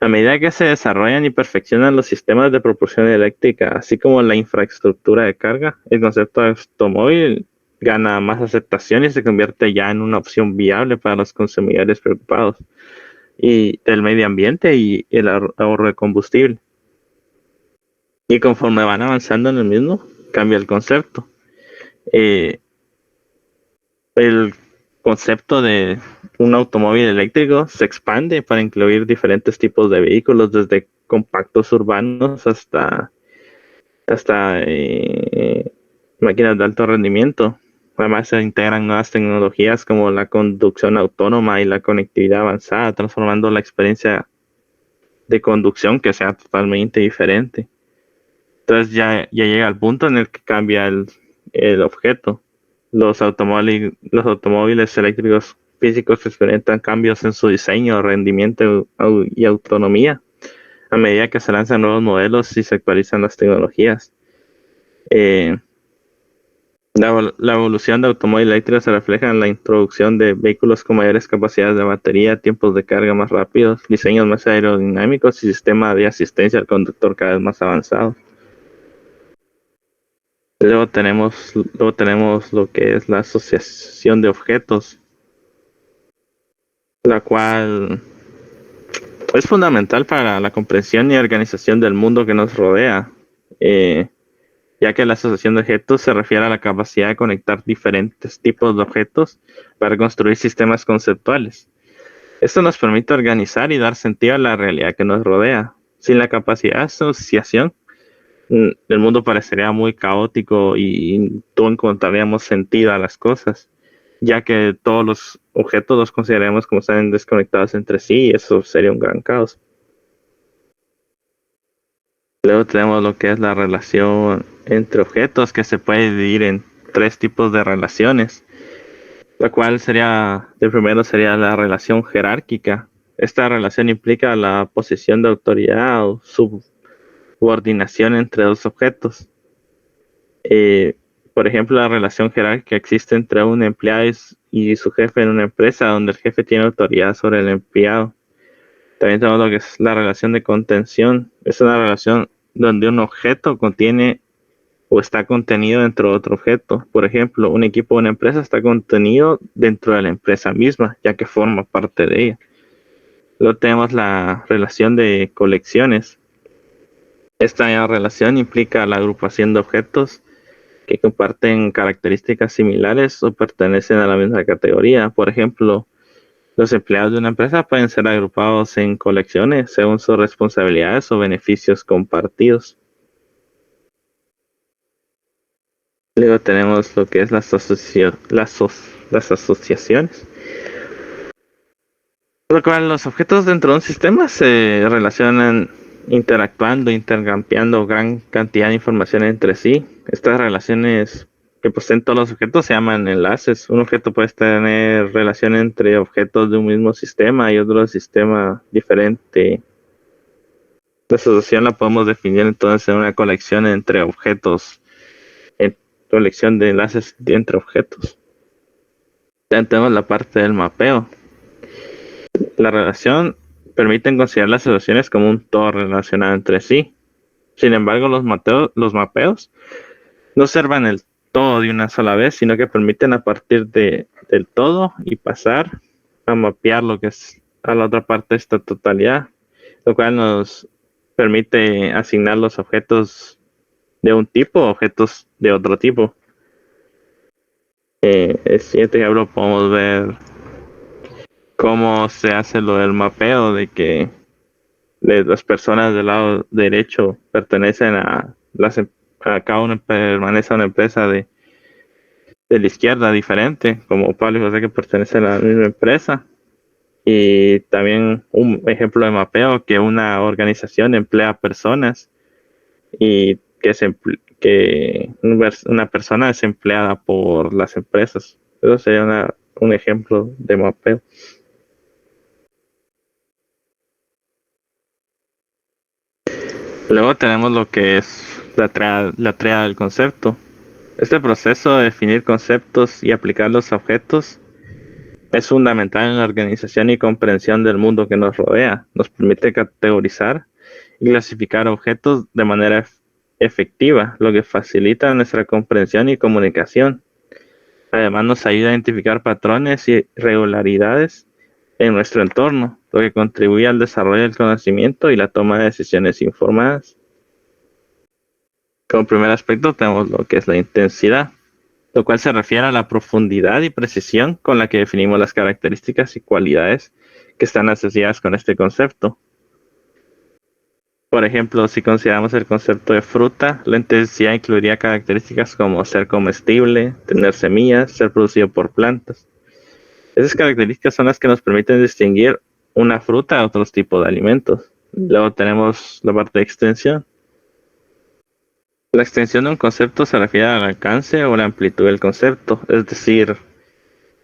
A medida que se desarrollan y perfeccionan los sistemas de propulsión eléctrica, así como la infraestructura de carga, el concepto de automóvil gana más aceptación y se convierte ya en una opción viable para los consumidores preocupados y del medio ambiente y el ahorro de combustible. Y conforme van avanzando en el mismo, cambia el concepto. El concepto de un automóvil eléctrico se expande para incluir diferentes tipos de vehículos, desde compactos urbanos hasta máquinas de alto rendimiento. Además se integran nuevas tecnologías como la conducción autónoma y la conectividad avanzada, transformando la experiencia de conducción que sea totalmente diferente. Entonces ya llega el punto en el que cambia el objeto. Los automóviles eléctricos físicos experimentan cambios en su diseño, rendimiento y autonomía a medida que se lanzan nuevos modelos y se actualizan las tecnologías. La evolución de automóviles eléctricos se refleja en la introducción de vehículos con mayores capacidades de batería, tiempos de carga más rápidos, diseños más aerodinámicos y sistemas de asistencia al conductor cada vez más avanzados. Luego tenemos lo que es la asociación de objetos, la cual es fundamental para la comprensión y organización del mundo que nos rodea, ya que la asociación de objetos se refiere a la capacidad de conectar diferentes tipos de objetos para construir sistemas conceptuales. Esto nos permite organizar y dar sentido a la realidad que nos rodea. Sin la capacidad de asociación, el mundo parecería muy caótico y no encontraríamos sentido a las cosas, ya que todos los objetos los consideramos como están desconectados entre sí y eso sería un gran caos. Luego tenemos lo que es la relación entre objetos, que se puede dividir en 3 tipos de relaciones, la cual de primero sería la relación jerárquica. Esta relación implica la posesión de autoridad o subordinación entre dos objetos. Por ejemplo, la relación jerárquica existe entre un empleado y su jefe en una empresa, donde el jefe tiene autoridad sobre el empleado. También tenemos lo que es la relación de contención. Es una relación donde un objeto contiene o está contenido dentro de otro objeto. Por ejemplo, un equipo de una empresa está contenido dentro de la empresa misma, ya que forma parte de ella. Luego tenemos la relación de colecciones. Esta relación implica la agrupación de objetos que comparten características similares o pertenecen a la misma categoría. Por ejemplo, los empleados de una empresa pueden ser agrupados en colecciones según sus responsabilidades o beneficios compartidos. Luego tenemos lo que es las asociaciones. Por lo cual los objetos dentro de un sistema se relacionan interactuando, intercambiando gran cantidad de información entre sí. Estas relaciones que poseen todos los objetos se llaman enlaces. Un objeto puede tener relación entre objetos de un mismo sistema y otro sistema diferente. La asociación la podemos definir entonces en una colección entre objetos, en colección de enlaces entre objetos. Ya tenemos la parte del mapeo. La relación permite considerar las asociaciones como un todo relacionado entre sí. Sin embargo, los mapeos no observan el todo de una sola vez, sino que permiten a partir del todo y pasar a mapear lo que es a la otra parte de esta totalidad, lo cual nos permite asignar los objetos de un tipo a objetos de otro tipo. El siguiente ejemplo podemos ver cómo se hace lo del mapeo, de que las personas del lado derecho pertenecen a cada uno permanece a una empresa de la izquierda diferente, como Pablo y José, que pertenecen a la misma empresa. Y también un ejemplo de mapeo, que una organización emplea personas y que una persona es empleada por las empresas. Eso sería un ejemplo de mapeo. Luego tenemos lo que es la tríada del concepto. Este proceso de definir conceptos y aplicarlos a objetos es fundamental en la organización y comprensión del mundo que nos rodea. Nos permite categorizar y clasificar objetos de manera efectiva, lo que facilita nuestra comprensión y comunicación. Además, nos ayuda a identificar patrones y regularidades en nuestro entorno, lo que contribuye al desarrollo del conocimiento y la toma de decisiones informadas. Como primer aspecto tenemos lo que es la intensidad, lo cual se refiere a la profundidad y precisión con la que definimos las características y cualidades que están asociadas con este concepto. Por ejemplo, si consideramos el concepto de fruta, la intensidad incluiría características como ser comestible, tener semillas, ser producido por plantas. Esas características son las que nos permiten distinguir una fruta de otros tipos de alimentos. Luego tenemos la parte de extensión. La extensión de un concepto se refiere al alcance o la amplitud del concepto, es decir,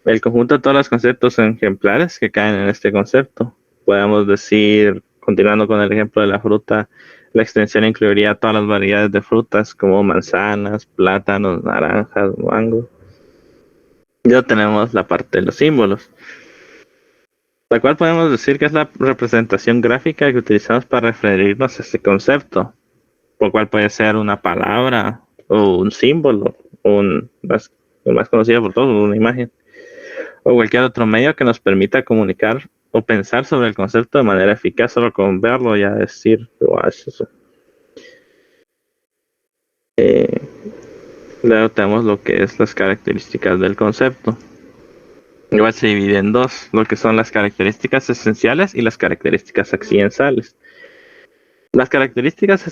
el conjunto de todos los conceptos ejemplares que caen en este concepto. Podemos decir, continuando con el ejemplo de la fruta, la extensión incluiría todas las variedades de frutas como manzanas, plátanos, naranjas, mango. Ya tenemos la parte de los símbolos, la cual podemos decir que es la representación gráfica que utilizamos para referirnos a este concepto, por cual puede ser una palabra o un símbolo, o el más conocido por todos, una imagen, o cualquier otro medio que nos permita comunicar o pensar sobre el concepto de manera eficaz. Solo con verlo ya decir, "Wow, es eso". Luego tenemos lo que es las características del concepto. Igual se divide en dos, lo que son las características esenciales y las características accidentales. Las características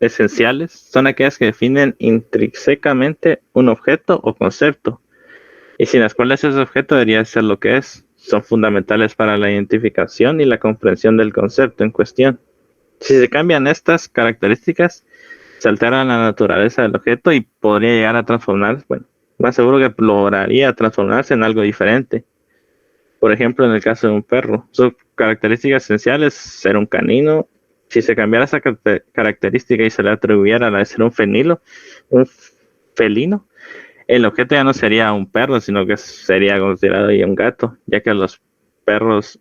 esenciales son aquellas que definen intrínsecamente un objeto o concepto, y sin las cuales ese objeto debería ser lo que es. Son fundamentales para la identificación y la comprensión del concepto en cuestión. Si se cambian estas características, se altera la naturaleza del objeto y podría llegar a transformarse, bueno, más seguro que lograría transformarse en algo diferente. Por ejemplo, en el caso de un perro, su característica esencial es ser un canino. Si se cambiara esa característica y se le atribuyera la de ser un felino, el objeto ya no sería un perro, sino que sería considerado ya un gato, ya que los perros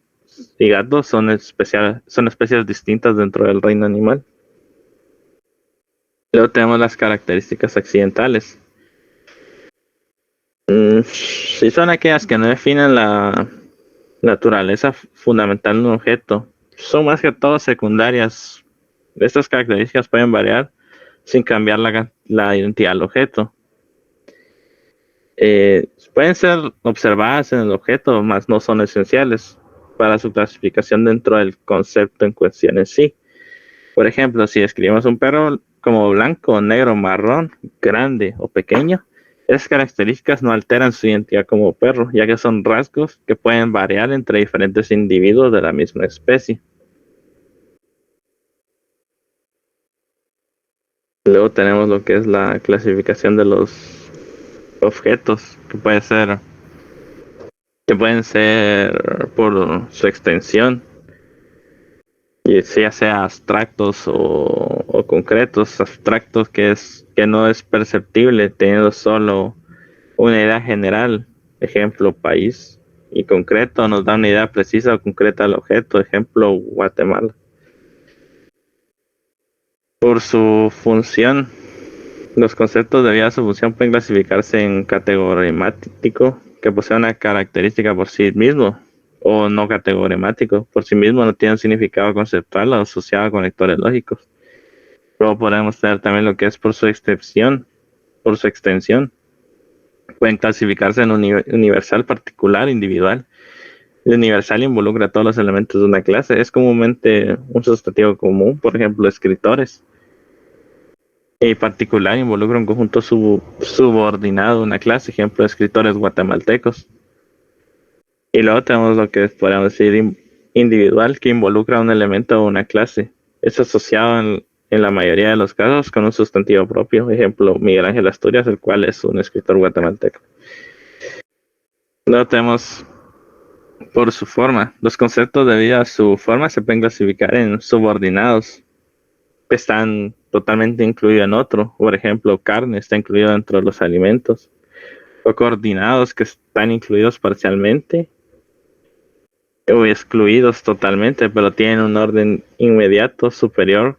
y gatos son especies distintas dentro del reino animal. Luego tenemos las características accidentales. Si son aquellas que no definen la naturaleza fundamental de un objeto, son más que todo secundarias. Estas características pueden variar sin cambiar la identidad del objeto. Pueden ser observadas en el objeto, mas no son esenciales para su clasificación dentro del concepto en cuestión en sí. Por ejemplo, si describimos un perro como blanco, negro, marrón, grande o pequeño, esas características no alteran su identidad como perro, ya que son rasgos que pueden variar entre diferentes individuos de la misma especie. Luego tenemos lo que es la clasificación de los objetos, que pueden ser por su extensión, y ya sea abstractos o concretos. Abstractos que no es perceptible teniendo solo una idea general, ejemplo país, y concreto nos da una idea precisa o concreta del objeto, ejemplo Guatemala. Por su función, los conceptos debido a su función pueden clasificarse en categorimático, que posee una característica por sí mismo, o no categorimático, por sí mismo no tiene un significado conceptual o asociado a conectores lógicos. Luego podemos tener también lo que es por su extensión. Pueden clasificarse en universal, particular, individual. El universal involucra todos los elementos de una clase. Es comúnmente un sustantivo común, por ejemplo, escritores. Y particular involucra un conjunto subordinado de una clase, ejemplo, escritores guatemaltecos. Y luego tenemos lo que podríamos decir individual, que involucra un elemento o una clase. Es asociado en la mayoría de los casos con un sustantivo propio, ejemplo, Miguel Ángel Asturias, el cual es un escritor guatemalteco. Luego tenemos por su forma. Los conceptos debido a su forma se pueden clasificar en subordinados, que están totalmente incluidos en otro. Por ejemplo, carne está incluido dentro de los alimentos. O coordinados, que están incluidos parcialmente o excluidos totalmente, pero tienen un orden inmediato superior.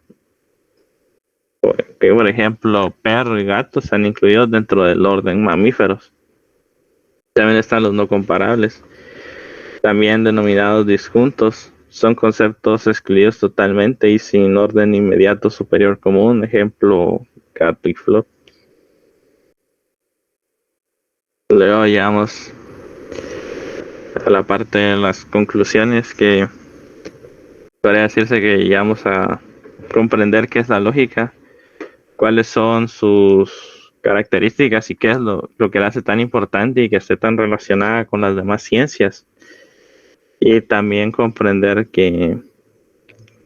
Que por ejemplo, perro y gato están incluidos dentro del orden mamíferos. También están los no comparables, también denominados disjuntos. Son conceptos excluidos totalmente y sin orden inmediato superior común, ejemplo, gato y flor. Luego llegamos a la parte de las conclusiones, que podría decirse que llegamos a comprender qué es la lógica, cuáles son sus características y qué es lo que la hace tan importante y que esté tan relacionada con las demás ciencias. Y también comprender que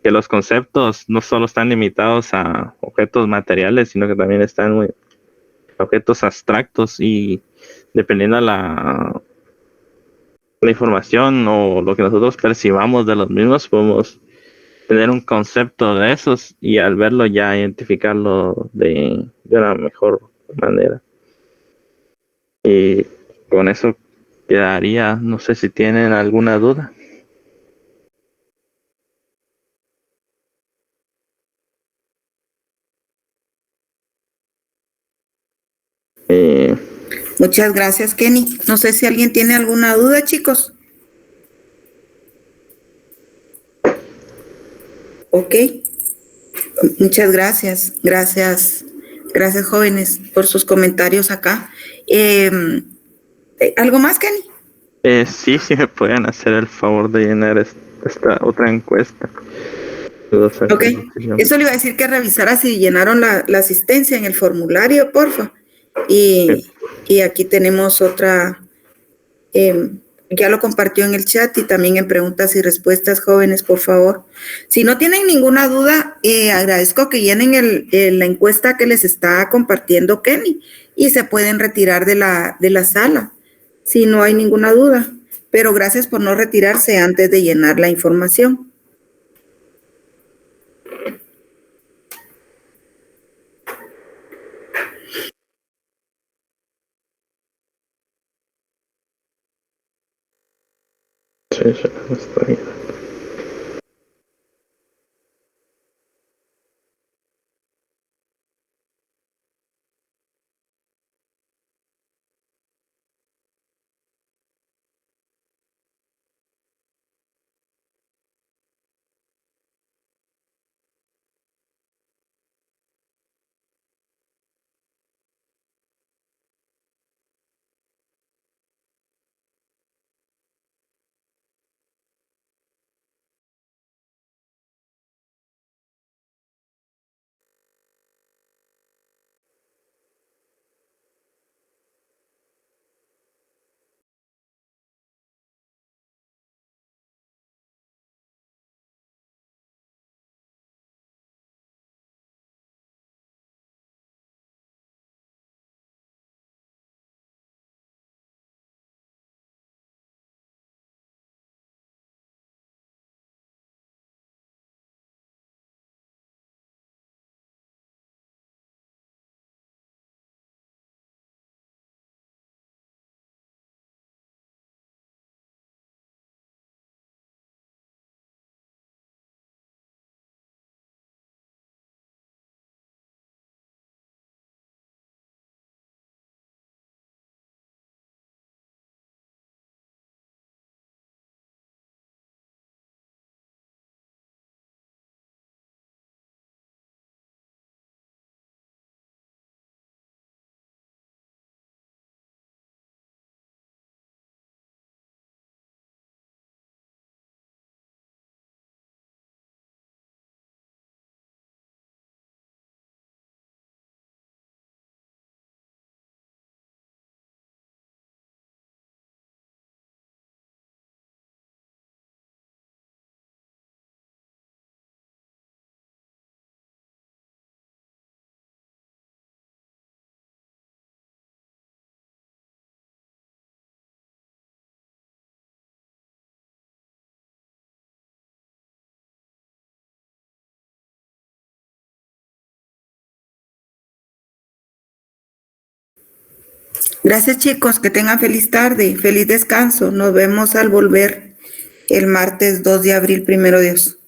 los conceptos no solo están limitados a objetos materiales, sino que también están a objetos abstractos y dependiendo de la información o lo que nosotros percibamos de los mismos, podemos tener un concepto de esos y al verlo ya identificarlo de una mejor manera. Y con eso quedaría, no sé si tienen alguna duda. Eh, Muchas gracias, Kenny. No sé si alguien tiene alguna duda, chicos. Ok. Muchas gracias. Gracias. Gracias, jóvenes, por sus comentarios acá. ¿Algo más, Kenny? sí, sí me pueden hacer el favor de llenar esta otra encuesta. Ok. Eso le iba a decir que revisara si llenaron la asistencia en el formulario, porfa. Y aquí tenemos otra. Ya lo compartió en el chat y también en preguntas y respuestas, jóvenes, por favor. Si no tienen ninguna duda, agradezco que llenen la encuesta que les está compartiendo Kenny y se pueden retirar de la sala, si no hay ninguna duda. Pero gracias por no retirarse antes de llenar la información. Sí, sí, está bien. Gracias, chicos. Que tengan feliz tarde, feliz descanso. Nos vemos al volver el martes 2 de abril, primero Dios.